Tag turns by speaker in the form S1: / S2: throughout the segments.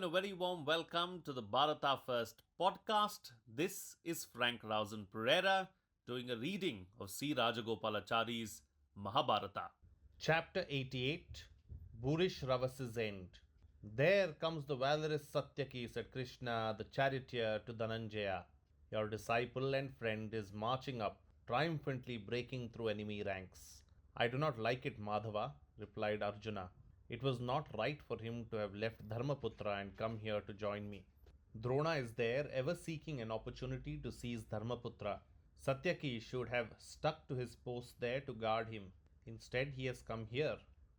S1: and a very warm welcome to the Bharata First podcast. This is Frank Rausan Pereira doing a reading of C.Raja.Gopalachari's Mahabharata. Chapter 88 Bhurishravas' End. There comes the valorous Satyaki, said Krishna, the charioteer, to Dhananjaya. Your disciple and friend is marching up, triumphantly breaking through enemy ranks. I do not like it, Madhava, replied Arjuna. It was not right for him to have left Dharmaputra and come here to join me. Drona is there, ever seeking an opportunity to seize Dharmaputra. Satyaki should have stuck to his post there to guard him. Instead, he has come here.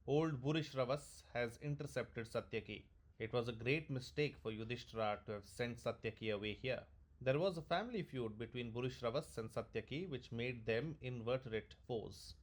S1: Old Bhurishravas has intercepted Satyaki. It was a great mistake for Yudhishthira to have sent Satyaki away here. There was a family feud between Bhurishravas and Satyaki which made them inveterate foes.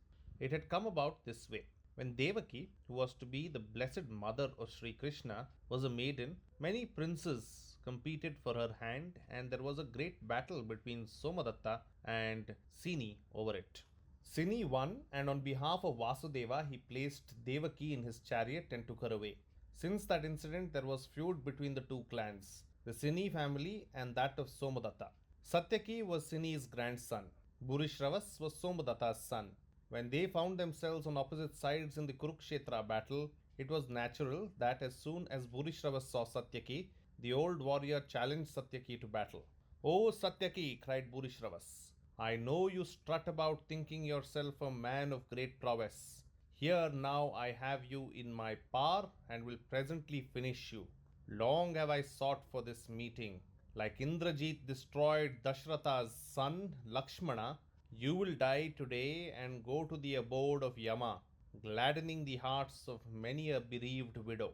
S1: It had come about this way. When Devaki, who was to be the blessed mother of Sri Krishna, was a maiden, many princes competed for her hand, and there was a great battle between Somadatta and Sini over it. Sini won, and on behalf of Vasudeva, he placed Devaki in his chariot and took her away. Since that incident, there was feud between the two clans, the Sini family and that of Somadatta. Satyaki was Sini's grandson. Bhurishravas was Somadatta's son. When they found themselves on opposite sides in the Kurukshetra battle, it was natural that as soon as Bhurishravas saw Satyaki, the old warrior challenged Satyaki to battle. "O Satyaki," cried Bhurishravas, "I know you strut about thinking yourself a man of great prowess. Here now I have you in my power and will presently finish you. Long have I sought for this meeting. Like Indrajit destroyed Dashratha's son, Lakshmana, you will die today and go to the abode of Yama, gladdening the hearts of many a bereaved widow."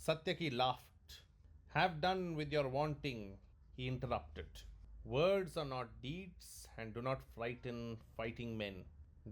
S1: Satyaki laughed. "Have done with your vaunting," he interrupted. "Words are not deeds and do not frighten fighting men.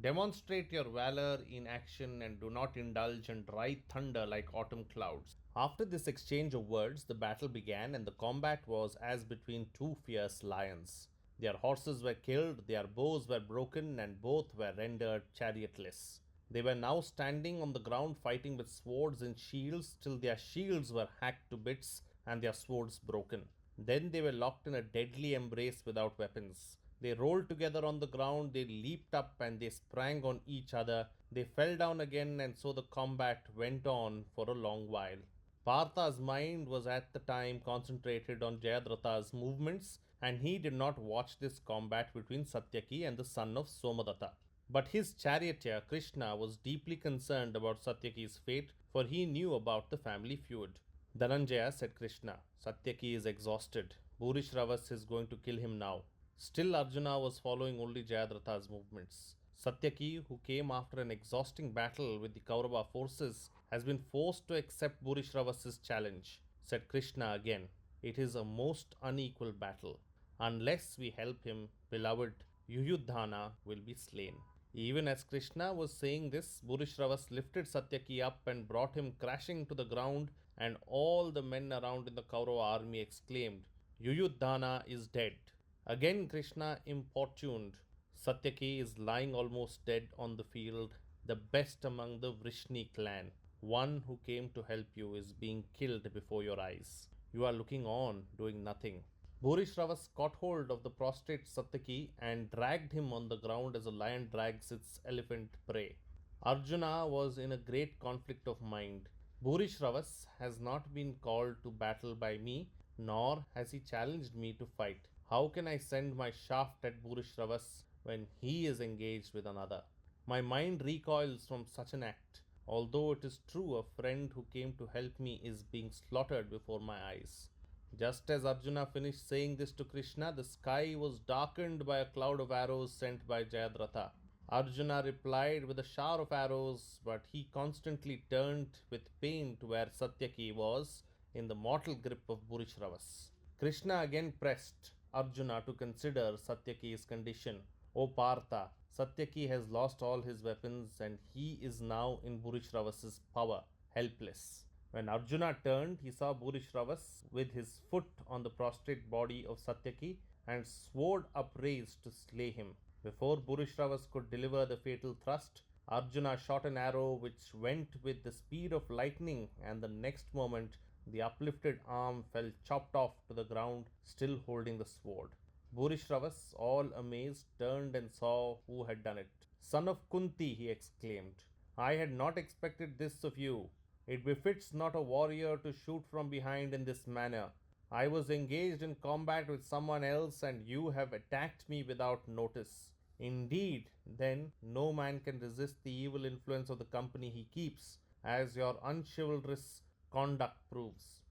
S1: Demonstrate your valor in action and do not indulge in dry thunder like autumn clouds." After this exchange of words, the battle began, and the combat was as between two fierce lions. Their horses were killed, their bows were broken, and both were rendered chariotless. They were now standing on the ground fighting with swords and shields till their shields were hacked to bits and their swords broken. Then they were locked in a deadly embrace without weapons. They rolled together on the ground, they leaped up and they sprang on each other. They fell down again, and so the combat went on for a long while. Partha's mind was at the time concentrated on Jayadratha's movements, and he did not watch this combat between Satyaki and the son of Somadatta. But his charioteer Krishna was deeply concerned about Satyaki's fate, for he knew about the family feud. "Dhananjaya," said Krishna, "Satyaki is exhausted. Bhurishravas is going to kill him now." Still Arjuna was following only Jayadratha's movements. Satyaki, who came after an exhausting battle with the Kaurava forces, has been forced to accept Bhurishravas' challenge, said Krishna again. "It is a most unequal battle. Unless we help him, beloved Yuyudhana will be slain." Even as Krishna was saying this, Bhurishravas lifted Satyaki up and brought him crashing to the ground, and all the men around in the Kaurava army exclaimed, "Yuyudhana is dead." Again Krishna importuned. "Satyaki is lying almost dead on the field. The best among the Vrishni clan, one who came to help you, is being killed before your eyes. You are looking on, doing nothing." Bhurishravas caught hold of the prostrate Satyaki and dragged him on the ground as a lion drags its elephant prey. Arjuna was in a great conflict of mind. Bhurishravas has not been called to battle by me, nor has he challenged me to fight. How can I send my shaft at Bhurishravas when he is engaged with another? My mind recoils from such an act. Although it is true a friend who came to help me is being slaughtered before my eyes. Just as Arjuna finished saying this to Krishna, the sky was darkened by a cloud of arrows sent by Jayadratha. Arjuna replied with a shower of arrows, but he constantly turned with pain to where Satyaki was in the mortal grip of Bhurishravas. Krishna again pressed Arjuna to consider Satyaki's condition. "O Partha, Satyaki has lost all his weapons and he is now in Bhurishravas' power, helpless." When Arjuna turned, he saw Bhurishravas with his foot on the prostrate body of Satyaki and sword upraised to slay him. Before Bhurishravas could deliver the fatal thrust, Arjuna shot an arrow which went with the speed of lightning, and the next moment The uplifted arm fell chopped off to the ground, still holding the sword. Bhurishravas, all amazed, turned and saw who had done it. Son of Kunti, he exclaimed, I had not expected this of you. It befits not a warrior to shoot from behind in this manner. I was engaged in combat with someone else, and you have attacked me without notice. Indeed, then, no man can resist the evil influence of the company he keeps, as your unchivalrous conduct proves.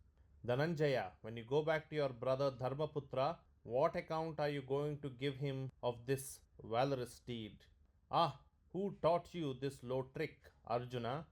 S1: Dhananjaya, when you go back to your brother Dharmaputra, what account are you going to give him of this valorous deed? Ah, who taught you this low trick, Arjuna?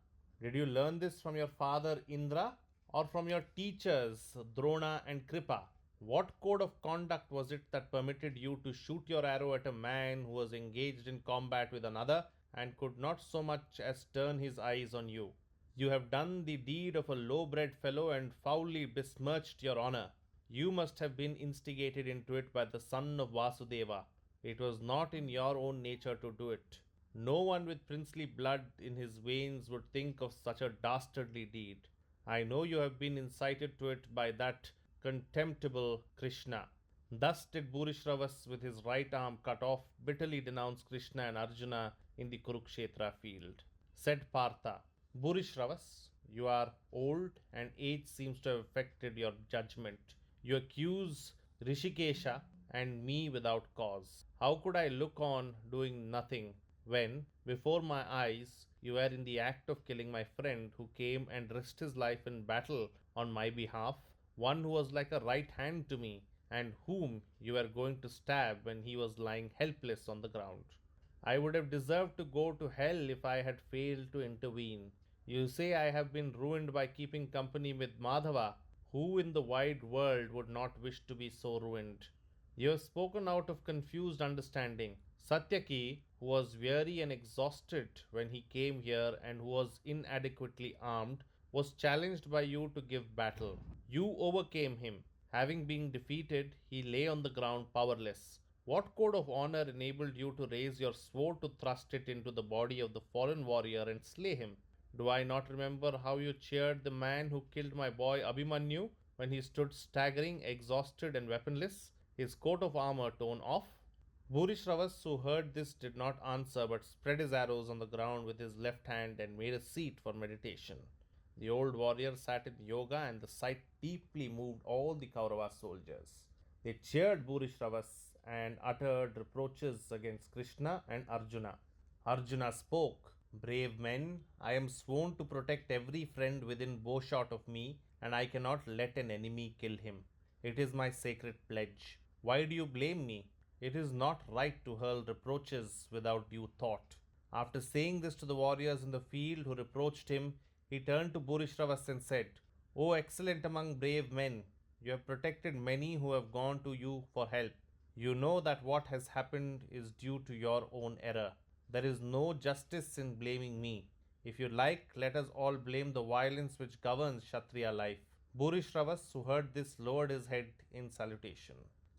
S1: Did you learn this from your father Indra or from your teachers Drona and Kripa? What code of conduct was it that permitted you to shoot your arrow at a man who was engaged in combat with another and could not so much as turn his eyes on you? You have done the deed of a low bred fellow and foully besmirched your honor. You must have been instigated into it by the son of Vasudeva. It was not in your own nature to do it. No one with princely blood in his veins would think of such a dastardly deed. I know you have been incited to it by that contemptible Krishna. Thus did Bhurishravas with his right arm cut off bitterly denounce Krishna and Arjuna in the Kurukshetra field. Said Partha, Bhurishravas, you are old and age seems to have affected your judgment. You accuse Rishikesha and me without cause. How could I look on doing nothing when, before my eyes, you were in the act of killing my friend who came and risked his life in battle on my behalf, one who was like a right hand to me, and whom you were going to stab when he was lying helpless on the ground? I would have deserved to go to hell if I had failed to intervene. You say I have been ruined by keeping company with Madhava. Who in the wide world would not wish to be so ruined? You have spoken out of confused understanding. Satyaki, who was weary and exhausted when he came here and who was inadequately armed, was challenged by you to give battle. You overcame him. Having been defeated, he lay on the ground powerless. What code of honor enabled you to raise your sword to thrust it into the body of the fallen warrior and slay him? Do I not remember how you cheered the man who killed my boy Abhimanyu when he stood staggering, exhausted, and weaponless, his coat of armor torn off? Bhurishravas, who heard this, did not answer but spread his arrows on the ground with his left hand and made a seat for meditation. The old warrior sat in yoga, and the sight deeply moved all the Kaurava soldiers. They cheered Bhurishravas and uttered reproaches against Krishna and Arjuna. Arjuna spoke, Brave men, I am sworn to protect every friend within bowshot of me, and I cannot let an enemy kill him. It is my sacred pledge. Why do you blame me? It is not right to hurl reproaches without due thought. After saying this to the warriors in the field who reproached him, he turned to Bhurishravas and said, O excellent among brave men, you have protected many who have gone to you for help. You know that what has happened is due to your own error. There is no justice in blaming me. If you like, let us all blame the violence which governs Kshatriya life. Bhurishravas, who heard this, lowered his head in salutation.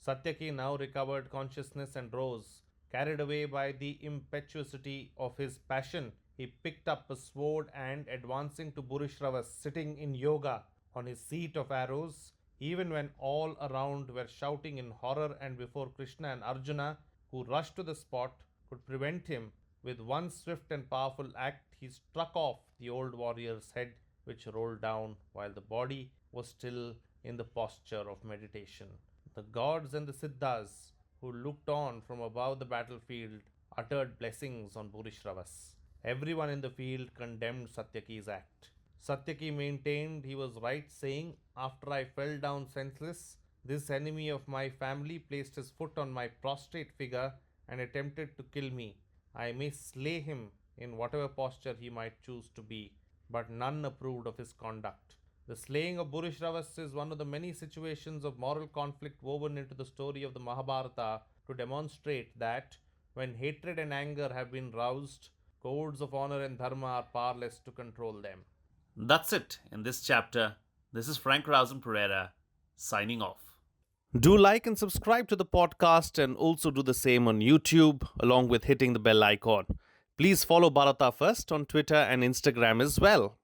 S1: Satyaki now recovered consciousness and rose. Carried away by the impetuosity of his passion, he picked up a sword and, advancing to Bhurishravas, sitting in yoga on his seat of arrows, even when all around were shouting in horror and before Krishna and Arjuna, who rushed to the spot, could prevent him, with one swift and powerful act, he struck off the old warrior's head, which rolled down while the body was still in the posture of meditation. The gods and the Siddhas, who looked on from above the battlefield, uttered blessings on Bhurishravas. Everyone in the field condemned Satyaki's act. Satyaki maintained he was right, saying, After I fell down senseless, this enemy of my family placed his foot on my prostrate figure and attempted to kill me. I may slay him in whatever posture he might choose to be, but none approved of his conduct. The slaying of Bhurishravas is one of the many situations of moral conflict woven into the story of the Mahabharata to demonstrate that, when hatred and anger have been roused, codes of honor and dharma are powerless to control them. That's it in this chapter. This is Frank Rausan Pereira, signing off. Do like and subscribe to the podcast, and also do the same on YouTube along with hitting the bell icon. Please follow Bharata First on Twitter and Instagram as well.